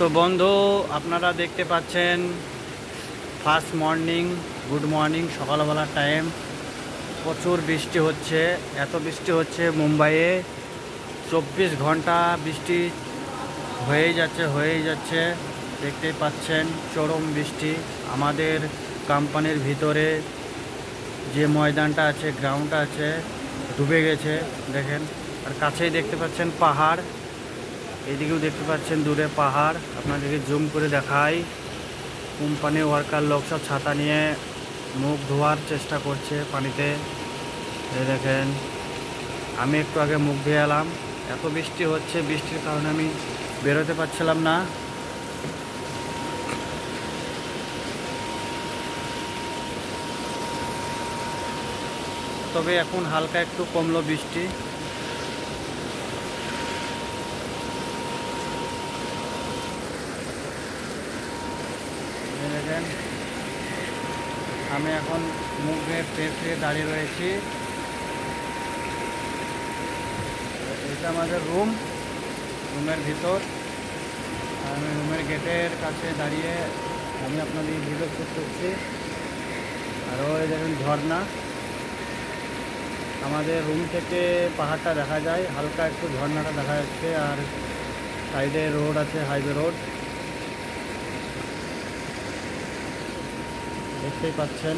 তো বন্ধু, আপনারা দেখতে পাচ্ছেন ফার্স্ট মর্নিং, গুড মর্নিং, সকালবেলার টাইম। প্রচুর বৃষ্টি হচ্ছে, এত বৃষ্টি হচ্ছে মুম্বাইয়ে। 24 ঘন্টা বৃষ্টি হয়েই যাচ্ছে। দেখতেই পাচ্ছেন চরম বৃষ্টি। আমাদের কোম্পানির ভিতরে যে ময়দানটা আছে, গ্রাউন্ডটা আছে, ডুবে গেছে দেখেন। আর কাছেই দেখতে পাচ্ছেন পাহাড়, এইদিকেও দেখতে পাচ্ছেন দূরে পাহাড়। আপনাদেরকে জুম করে দেখাই। কোম্পানির ওয়ার্কার লোক সব ছাতা নিয়ে মুখ ধোয়ার চেষ্টা করছে পানিতে। এই দেখেন, আমি একটু আগে মুখ ধুয়ে এলাম। এত বৃষ্টি হচ্ছে, বৃষ্টির কারণে আমি বেরোতে পারছিলাম না। তবে এখন হালকা একটু কমলো বৃষ্টি। দেখেন, আমি এখন মুখ ধুয়ে ফ্রেশ হয়ে দাঁড়িয়ে রয়েছি। এটা আমাদের রুমের ভিতর। আর আমি রুমের গেটের কাছে দাঁড়িয়ে আমি আপনাদের ভিডিও শুট করছি। আর ওই দেখেন ঝর্ণা, আমাদের রুম থেকে পাহাড়টা দেখা যায়, হালকা একটু ঝর্ণাটা দেখা যাচ্ছে। আর সাইডে রোড আছে, হাইওয়ে রোড, দেখতেই পাচ্ছেন।